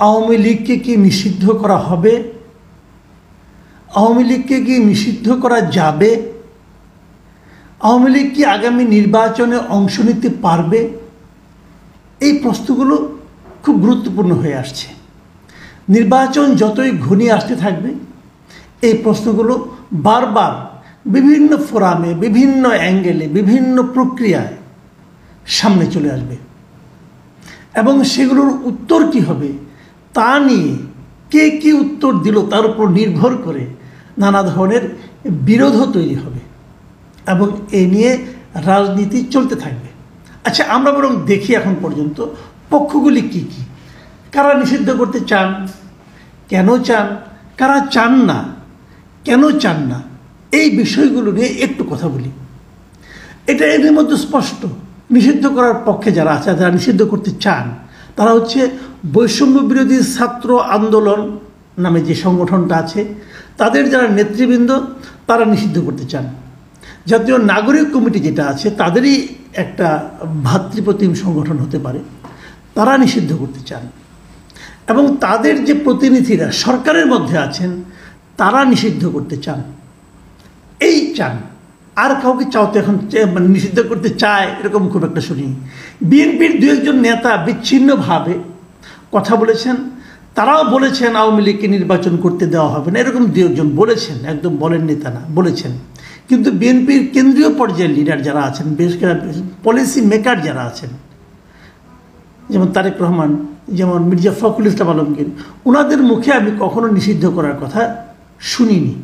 আওয়ামী লীগকে কি নিষিদ্ধ করা হবে? আওয়ামী লীগকে কি নিষিদ্ধ করা যাবে? আওয়ামী লীগ কি আগামী নির্বাচনে অংশ নিতে পারবে? এই প্রশ্নগুলো খুব গুরুত্বপূর্ণ হয়ে আসছে। নির্বাচন যতই ঘনিয়ে আসতে থাকবে এই প্রশ্নগুলো বারবার বিভিন্ন ফোরামে, বিভিন্ন অ্যাঙ্গেলে, বিভিন্ন প্রক্রিয়ায় সামনে চলে আসবে এবং সেগুলোর উত্তর কী হবে তা নিয়ে কে কী উত্তর দিল তার উপর নির্ভর করে নানা ধরনের বিরোধও তৈরি হবে এবং এ নিয়ে রাজনীতি চলতে থাকবে। আচ্ছা, আমরা বরং দেখি এখন পর্যন্ত পক্ষগুলি কি কি, কারা নিষিদ্ধ করতে চান, কেন চান, কারা চান না, কেন চান না, এই বিষয়গুলো নিয়ে একটু কথা বলি। এটা এর মধ্যে স্পষ্ট, নিষিদ্ধ করার পক্ষে যারা আছে, যারা নিষিদ্ধ করতে চান, তারা হচ্ছে বৈষম্য বিরোধী ছাত্র আন্দোলন নামে যে সংগঠনটা আছে তাদের যারা নেতৃবৃন্দ তারা নিষিদ্ধ করতে চান। জাতীয় নাগরিক কমিটি যেটা আছে তাদেরই একটা ভাতৃপ্রতিম সংগঠন হতে পারে, তারা নিষিদ্ধ করতে চান এবং তাদের যে প্রতিনিধিরা সরকারের মধ্যে আছেন তারা নিষিদ্ধ করতে চান। এই চান, আর কাউকে চাও তো এখন নিষিদ্ধ করতে চায় এরকম খুব একটা শুনি। বিএনপির দু একজন নেতা বিচ্ছিন্নভাবে কথা বলেছেন, তারাও বলেছেন আওয়ামী লীগকে নির্বাচন করতে দেওয়া হবে না, এরকম দু একজন বলেছেন, একদম বলেন নেতা না, বলেছেন। কিন্তু বিএনপির কেন্দ্রীয় পর্যায়ের লিডার যারা আছেন, বিশেষ করে পলিসি মেকার যারা আছেন, যেমন তারেক রহমান, যেমন মির্জা ফখরুল ইসলাম আলমগীর, ওনাদের মুখে আমি কখনো নিষিদ্ধ করার কথা শুনিনি।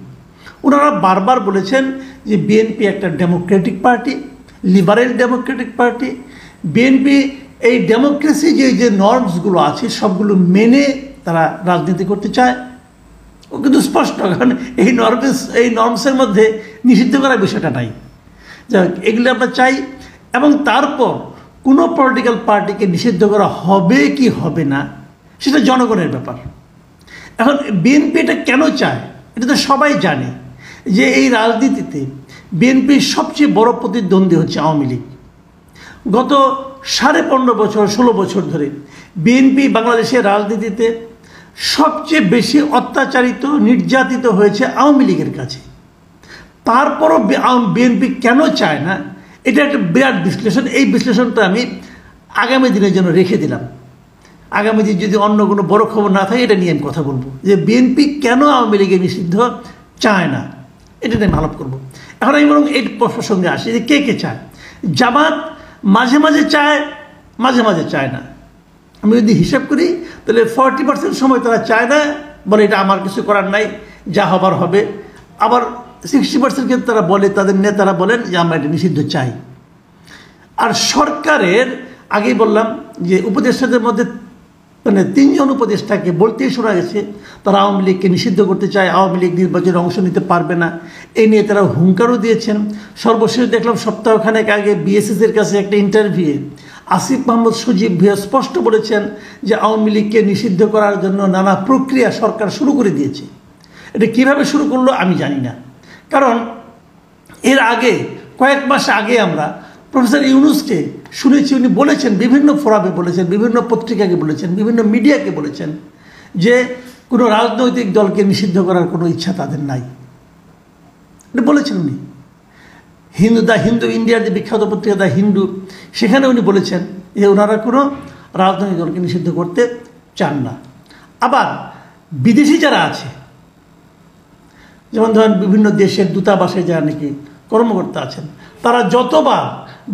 ওনারা বারবার বলেছেন যে বিএনপি একটা Democratic party, liberal Democratic party, BNP এই ডেমোক্রেসি যে নর্মসগুলো আছে সবগুলো মেনে তারা রাজনীতি করতে চায়। ও কিন্তু স্পষ্ট, কারণ এই নর্মসের মধ্যে নিষিদ্ধ করার বিষয়টা নাই। যাই হোক, এগুলো আমরা চাই এবং তারপর কোনো পলিটিক্যাল পার্টিকে নিষিদ্ধ করা হবে কি হবে না সেটা জনগণের ব্যাপার। এখন বিএনপি এটা কেন চায় এটা তো সবাই জানে যে এই রাজনীতিতে বিএনপির সবচেয়ে বড় প্রতিদ্বন্দ্বী হচ্ছে আওয়ামী লীগ। গত 15.5 বছর 16 বছর ধরে বিএনপি বাংলাদেশের রাজনীতিতে সবচেয়ে বেশি অত্যাচারিত, নির্যাতিত হয়েছে আওয়ামী লীগের কাছে। তারপরও বিএনপি কেন চায় না, এটা একটা বিরাট বিশ্লেষণ। এই বিশ্লেষণটা আমি আগামী দিনের জন্য রেখে দিলাম। আগামী দিন যদি অন্য কোনো বড় খবর না থাকে এটা নিয়ে আমি কথা বলবো, যে বিএনপি কেন আওয়ামী লীগের নিষিদ্ধ চায় না, এটা নিয়ে আলাপ করবো। এখন আমি বরং এই প্রসঙ্গে আসি যে কে কে চায়। জামাত মাঝে মাঝে চায়, মাঝে মাঝে চায় না। আমি যদি হিসাব করি তাহলে 40% সময় তারা চায় না, বলে এটা আমার কিছু করার নাই, যা হবার হবে। আবার 60% ক্ষেত্রে তারা বলে, তাদের নেতারা বলেন যে আমরা এটা নিষিদ্ধ চাই। আর সরকারের আগেই বললাম যে উপদেষ্টাদের মধ্যে মানে 3 জন উপদেষ্টাকে বলতেই শোনা গেছে তারা আওয়ামী লীগকে নিষিদ্ধ করতে চায়, আওয়ামী লীগ নির্বাচনে অংশ নিতে পারবে না, এই নিয়ে তারা হুঙ্কারও দিয়েছেন। সর্বশেষ দেখলাম সপ্তাহখানেক আগে বিএসএসের কাছে একটা ইন্টারভিউয়ে আসিফ মাহমুদ সজীব ভূঁইয়া স্পষ্ট বলেছেন যে আওয়ামী লীগকে নিষিদ্ধ করার জন্য নানা প্রক্রিয়া সরকার শুরু করে দিয়েছে। এটা কীভাবে শুরু করলো আমি জানি না, কারণ এর আগে কয়েক মাস আগে আমরা প্রফেসর ইউনূসকে শুনেছি, উনি বলেছেন, বিভিন্ন ফোরামে বলেছেন, বিভিন্ন পত্রিকাকে বলেছেন, বিভিন্ন মিডিয়াকে বলেছেন যে কোনো রাজনৈতিক দলকে নিষিদ্ধ করার কোনো ইচ্ছা তাদের নাই। এটা বলেছেন উনি। দ্য হিন্দু, ইন্ডিয়ার যে বিখ্যাত পত্রিকা দ্য হিন্দু, সেখানে উনি বলেছেন যে ওনারা কোনো রাজনৈতিক দলকে নিষিদ্ধ করতে চান না। আবার বিদেশি যারা আছে, যেমন ধরেন বিভিন্ন দেশের দূতাবাসে যারা নাকি কর্মকর্তা আছেন, তারা যতবার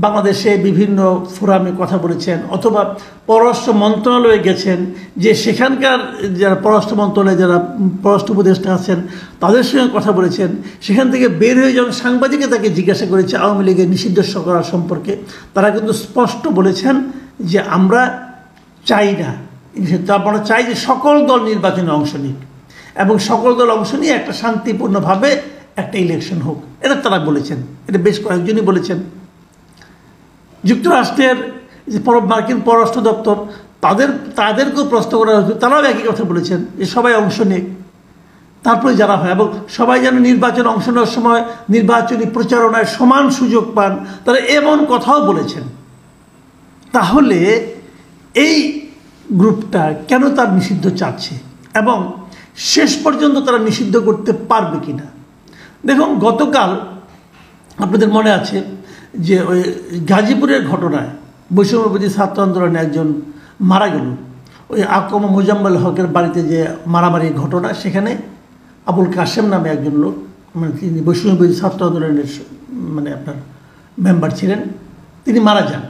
বাংলাদেশে বিভিন্ন ফোরামে কথা বলেছেন অথবা পররাষ্ট্র মন্ত্রণালয়ে গেছেন, যে সেখানকার যারা পররাষ্ট্র মন্ত্রণালয়ে যারা পররাষ্ট্র উপদেষ্টা আছেন তাদের সঙ্গে কথা বলেছেন, সেখান থেকে বের হয়ে যখন সাংবাদিকে তাকে জিজ্ঞাসা করেছে আওয়ামী লীগের নিষিদ্ধ করার সম্পর্কে, তারা কিন্তু স্পষ্ট বলেছেন যে আমরা চাই না, আমরা চাই যে সকল দল নির্বাচনে অংশ নিক এবং সকল দল অংশ নিয়ে একটা শান্তিপূর্ণভাবে একটা ইলেকশন হোক, এটা তারা বলেছেন। এটা বেশ কয়েকজনই বলেছেন। যুক্তরাষ্ট্রের যে মার্কিন পররাষ্ট্র দপ্তর তাদেরকেও প্রশ্ন করা হয়েছে, তারাও একই কথা বলেছেন যে সবাই অংশ নেক, তারপরে যারা হয় এবং সবাই যেন নির্বাচনে অংশ নেওয়ার সময় নির্বাচনী প্রচারণায় সমান সুযোগ পান, তারা এমন কথাও বলেছেন। তাহলে এই গ্রুপটা কেন তার নিষিদ্ধ চাচ্ছে এবং শেষ পর্যন্ত তারা নিষিদ্ধ করতে পারবে কিনা। দেখুন, গতকাল আপনাদের মনে আছে যে ওই গাজীপুরের ঘটনায় বৈষম্যবিরোধী ছাত্র আন্দোলনে একজন মারা গেল, ওই আকম মোজাম্মেল হকের বাড়িতে যে মারামারির ঘটনা, সেখানে আবুল কাশেম নামে একজন লোক, মানে তিনি বৈষম্যবিরোধী ছাত্র আন্দোলনের মানে আপনার মেম্বার ছিলেন, তিনি মারা যান।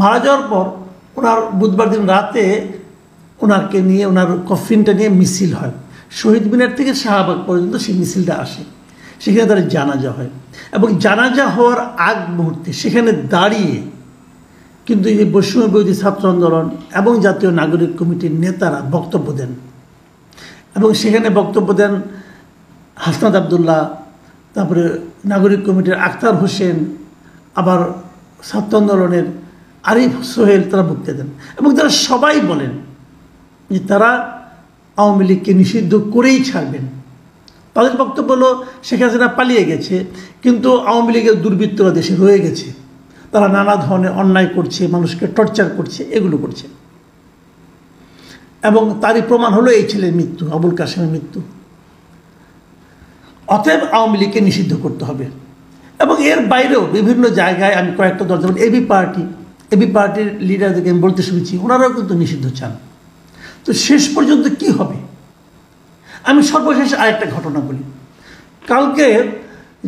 মারা যাওয়ার পর ওনার বুধবার দিন রাতে ওনাকে নিয়ে, ওনার কফিনটা নিয়ে মিছিল হয়, শহীদ মিনার থেকে শাহবাগ পর্যন্ত সেই মিছিলটা আসে, সেখানে তার জানাজা হয় এবং জানাজা হওয়ার আগ মুহূর্তে সেখানে দাঁড়িয়ে কিন্তু এই বৈষম্যবিরোধী ছাত্র আন্দোলন এবং জাতীয় নাগরিক কমিটির নেতারা বক্তব্য দেন এবং সেখানে বক্তব্য দেন হাসনাত আবদুল্লাহ, তারপরে নাগরিক কমিটির আখতার হোসেন, আবার ছাত্র আন্দোলনের আরিফ সোহেল, তারা বক্তব্য দেন এবং তারা সবাই বলেন যে তারা আওয়ামী লীগকে নিষিদ্ধ করেই ছাড়বেন। তাদের বক্তব্য হলো শেখ হাসিনা পালিয়ে গেছে, কিন্তু আওয়ামী লীগের দুর্বৃত্তরা দেশে রয়ে গেছে, তারা নানা ধরনের অন্যায় করছে, মানুষকে টর্চার করছে, এগুলো করছে। এবং তারই প্রমাণ হলো এই ছেলের মৃত্যু, আবুল কাশেমের মৃত্যু। অতএব আওয়ামী লীগকে নিষিদ্ধ করতে হবে। এবং এর বাইরেও বিভিন্ন জায়গায় আমি কয়েকটা দল, যেমন এবি পার্টির লিডারদেরকে আমি বলতে শুনেছি, ওনারাও কিন্তু নিষিদ্ধ চান। তো শেষ পর্যন্ত কি হবে? আমি সর্বশেষ আরেকটা ঘটনা বলি। কালকে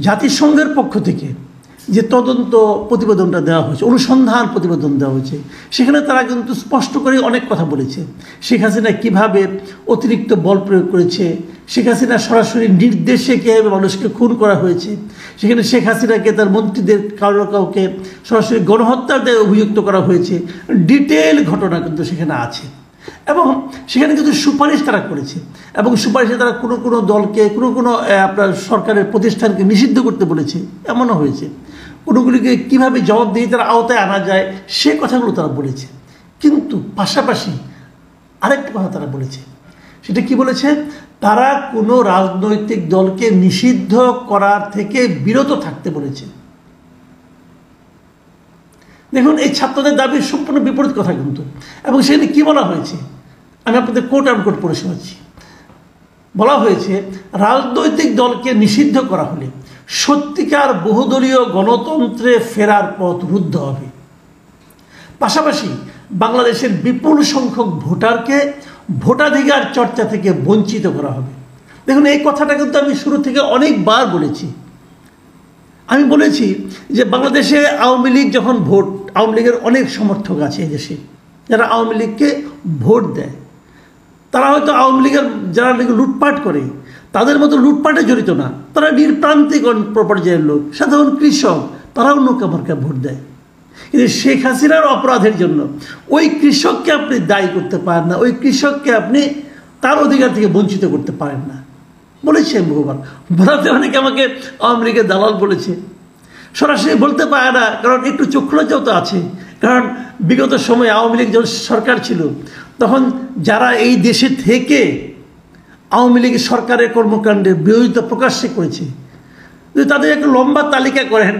জাতিসংঘের পক্ষ থেকে যে তদন্ত প্রতিবেদনটা দেওয়া হয়েছে, অনুসন্ধান প্রতিবেদন দেওয়া হয়েছে, সেখানে তারা কিন্তু স্পষ্ট করে অনেক কথা বলেছে। শেখ হাসিনা কীভাবে অতিরিক্ত বল প্রয়োগ করেছে, শেখ হাসিনা সরাসরি নির্দেশে কীভাবে মানুষকে খুন করা হয়েছে, সেখানে শেখ হাসিনাকে তার মন্ত্রীদের কাউকে সরাসরি গণহত্যার দায়ে অভিযুক্ত করা হয়েছে। ডিটেল ঘটনা কিন্তু সেখানে আছে এবং সেখানে কিন্তু সুপারিশ তারা করেছে এবং সুপারিশে তারা কোনো কোনো দলকে, কোনো আপনার সরকারের প্রতিষ্ঠানকে নিষিদ্ধ করতে বলেছে, এমনও হয়েছে। কোনোগুলিকে কীভাবে জবাবদিহিতার আওতায় আনা যায় সে কথাগুলো তারা বলেছে। কিন্তু পাশাপাশি আরেকটা কথা তারা বলেছে, সেটা কি বলেছে? তারা কোনো রাজনৈতিক দলকে নিষিদ্ধ করার থেকে বিরত থাকতে বলেছে। দেখুন, এই ছাত্রদের দাবির সম্পূর্ণ বিপরীত কথা কিন্তু। এবং সেখানে কি বলা হয়েছে, আমি আপনাদের কোট আনকোট পড়ে শোনাচ্ছি। বলা হয়েছে, রাজনৈতিক দলকে নিষিদ্ধ করা হলে সত্যিকার বহুদলীয় গণতন্ত্রে ফেরার পথ রুদ্ধ হবে। পাশাপাশি বাংলাদেশের বিপুল সংখ্যক ভোটারকে ভোটাধিকার চর্চা থেকে বঞ্চিত করা হবে। দেখুন, এই কথাটা কিন্তু আমি শুরু থেকে অনেকবার বলেছি। আমি বলেছি যে বাংলাদেশে আওয়ামী লীগ যখন আওয়ামী লীগের অনেক সমর্থক আছে এই দেশে, যারা আওয়ামী লীগকে ভোট দেয়, তারা হয়তো আওয়ামী লীগের যারা লুটপাট করে তাদের মতো লুটপাটে জড়িত না, তারা নির্প্রান্তিক পর্যায়ের লোক, সাধারণ কৃষক, তারাও নৌকা মার্কা ভোট দেয়। কিন্তু শেখ হাসিনার অপরাধের জন্য ওই কৃষককে আপনি দায়ী করতে পারেন না, ওই কৃষককে আপনি তার অধিকার থেকে বঞ্চিত করতে পারেন না। বলেছি আমি বহুবার, বলাতে অনেকে আমাকে আওয়ামী লীগের দালাল বলেছে। সরাসরি বলতে পারে না, কারণ একটু চক্ষুলজ্জাও তো আছে। কারণ বিগত সময়ে আওয়ামী লীগ যখন সরকার ছিল, তখন যারা এই দেশে থেকে আওয়ামী লীগের সরকারের কর্মকাণ্ডের বিরোধিতা প্রকাশ্যে করেছে, যদি তাদের একটা লম্বা তালিকা করেন,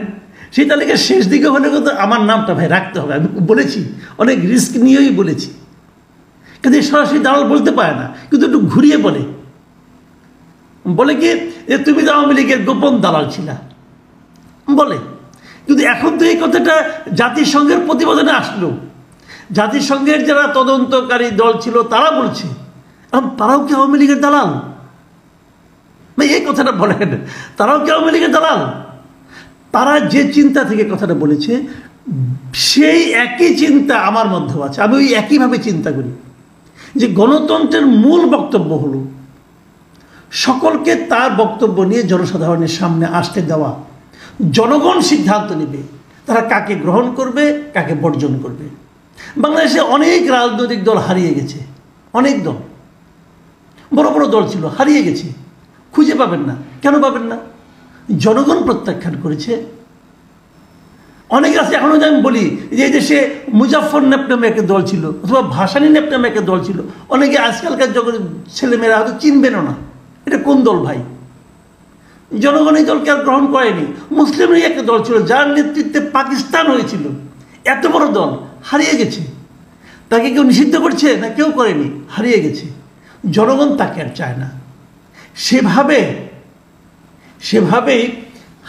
সেই তালিকার শেষ দিকে হলে কিন্তু আমার নামটা ভাই রাখতে হবে। আমি বলেছি, অনেক রিস্ক নিয়েই বলেছি। কিন্তু সরাসরি দালাল বলতে পারে না, কিন্তু একটু ঘুরিয়ে বলে কি যে তুমি তো আওয়ামী লীগের গোপন দালাল ছিলা বলে। কিন্তু এখন তো এই কথাটা জাতিসংঘের প্রতিবেদনে আসলো, জাতিসংঘের যারা তদন্তকারী দল ছিল তারা বলছে, এখন তারাও কি আওয়ামী লীগের দালাল? এই কথাটা বলেন, তারাও কি আওয়ামী লীগের দালাল? তারা যে চিন্তা থেকে কথাটা বলেছে, সেই একই চিন্তা আমার মধ্যেও আছে। আমি ওই একইভাবে চিন্তা করি যে গণতন্ত্রের মূল বক্তব্য হলো সকলকে তার বক্তব্য নিয়ে জনসাধারণের সামনে আসতে দেওয়া। জনগণ সিদ্ধান্ত নেবে তারা কাকে গ্রহণ করবে, কাকে বর্জন করবে। বাংলাদেশে অনেক রাজনৈতিক দল হারিয়ে গেছে, অনেক দল, বড় বড় দল ছিল, হারিয়ে গেছে, খুঁজে পাবেন না। কেন পাবেন না? জনগণ প্রত্যাখ্যান করেছে। অনেক আছে এখনো, আমি বলি যে এই দেশে মুজাফফর নেপ নামে একটা দল ছিল, অথবা ভাসানী নেপ নামে একটা দল ছিল। অনেকে আজকালকার জগতের ছেলেমেয়েরা হয়তো চিনবেনও না, এটা কোন দল ভাই? জনগণ এই দলকে আর গ্রহণ করেনি। মুসলিমরাই একটা দল ছিল, যার নেতৃত্বে পাকিস্তান হয়েছিল, এত বড় দল হারিয়ে গেছে। তা তাকে কেউ নিষিদ্ধ করছে না, কেউ করেনি, হারিয়ে গেছে। জনগণ তাকে আর চায় না। সেভাবেই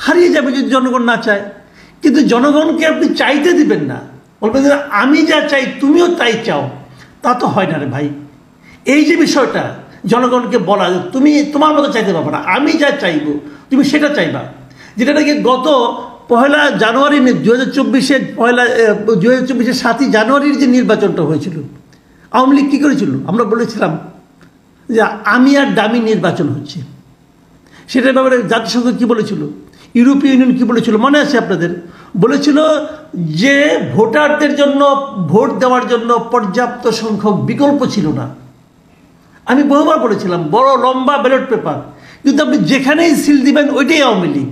হারিয়ে যাবে যদি জনগণ না চায়। কিন্তু জনগণকে আপনি চাইতে দিবেন না, বলবেন যে আমি যা চাই তুমিও তাই চাও, তা তো হয় না রে ভাই। এই যে বিষয়টা জনগণকে বলা যে তুমি তোমার মতো চাইতে পারবে না, আমি যা চাইবো তুমি সেটা চাইবা, যেটা নাকি গত 1 জানুয়ারি 2024-এর 7ই জানুয়ারির যে নির্বাচনটা হয়েছিল, আওয়ামী লীগ কী করেছিল? আমরা বলেছিলাম যে আমি আর দামি নির্বাচন হচ্ছে। সেটার ব্যাপারে জাতিসংঘ কী বলেছিল, ইউরোপীয় ইউনিয়ন কী বলেছিল মনে আছে আপনাদের? বলেছিল যে ভোটারদের জন্য ভোট দেওয়ার জন্য পর্যাপ্ত সংখ্যক বিকল্প ছিল না। আমি বহুবার বলেছিলাম বড় লম্বা ব্যালট পেপার, কিন্তু আপনি যেখানেই সিল দিবেন ওইটাই আওয়ামী লীগ।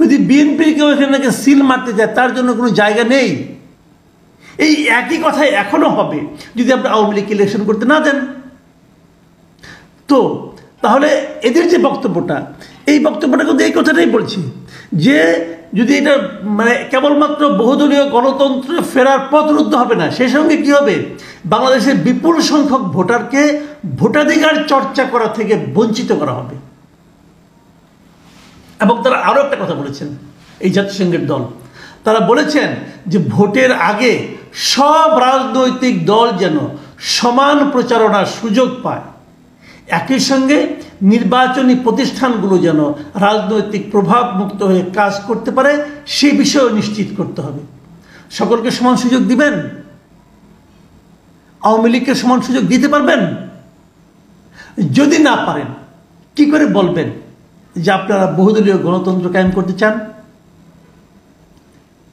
যদি বিএনপির কেউ এখানে সিল মারতে যায় তার জন্য কোনো জায়গা নেই। এই একই কথাই এখনো হবে যদি আপনি আওয়ামী লীগ ইলেকশন করতে না দেন। তো তাহলে এদের যে বক্তব্যটা, এই বক্তব্যটা কিন্তু এই কথাটাই বলছি যে যদি এটা মানে কেবলমাত্র বহুদলীয় গণতন্ত্রে ফেরার পথ রুদ্ধ হবে না, সেই সঙ্গে কী হবে, বাংলাদেশের বিপুল সংখ্যক ভোটারকে ভোটাধিকার চর্চা করা থেকে বঞ্চিত করা হবে। এবং তারা আরও একটা কথা বলেছেন, এই জাতিসংঘের দল, তারা বলেছেন যে ভোটের আগে সব রাজনৈতিক দল যেন সমান প্রচারণার সুযোগ পায়, একই সঙ্গে নির্বাচনী প্রতিষ্ঠানগুলো যেন রাজনৈতিক প্রভাব মুক্ত হয়ে কাজ করতে পারে সেই বিষয়েও নিশ্চিত করতে হবে। সকলকে সমান সুযোগ দিবেন? আওয়ামী লীগকে সমান সুযোগ দিতে পারবেন? যদি না পারেন কি করে বলবেন যে আপনারা বহুদলীয় গণতন্ত্র কায়েম করতে চান?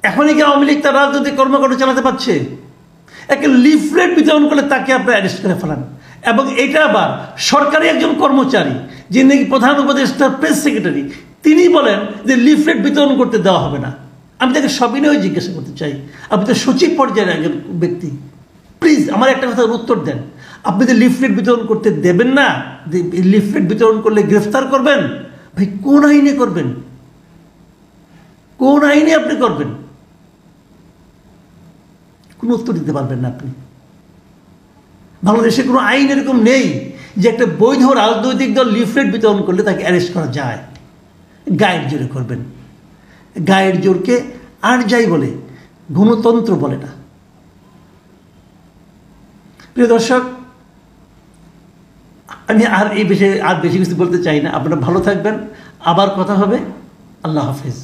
এখনই কি আওয়ামী লীগ তার রাজনৈতিক কর্মকাণ্ড চালাতে পারছে? একটা লিফলেট বিতরণ করলে তাকে আপনারা অ্যারেস্ট করে ফেলান, এবং এটা আবার সরকারি একজন কর্মচারী, যিনি নাকি প্রধান উপদেষ্টার প্রেস সেক্রেটারি, তিনি বলেন যে লিফলেট বিতরণ করতে দেওয়া হবে না। আমি তাকে সবিনয়ে জিজ্ঞাসা করতে চাই, আপনি তো সচিব পর্যায়ের একজন ব্যক্তি, প্লিজ আমার একটা কথার উত্তর দেন। আপনি যে লিফলেট বিতরণ করতে দেবেন না, লিফলেট বিতরণ করলে গ্রেফতার করবেন, ভাই কোন আইনে করবেন? কোন আইনে আপনি করবেন? কোনো উত্তর দিতে পারবেন না আপনি। বাংলাদেশে কোনো আইন এরকম নেই যে একটা বৈধ রাজনৈতিক দল লিফলেট বিতরণ করলে তাকে অ্যারেস্ট করা যায়। গায়ের জোরে করবেন। গায়ের জোরকে আর যাই বলে, গণতন্ত্র বলে না। প্রিয় দর্শক, আমি আর এই বিষয়ে আর বেশি কিছু বলতে চাই না। আপনারা ভালো থাকবেন, আবার কথা হবে। আল্লাহ হাফেজ।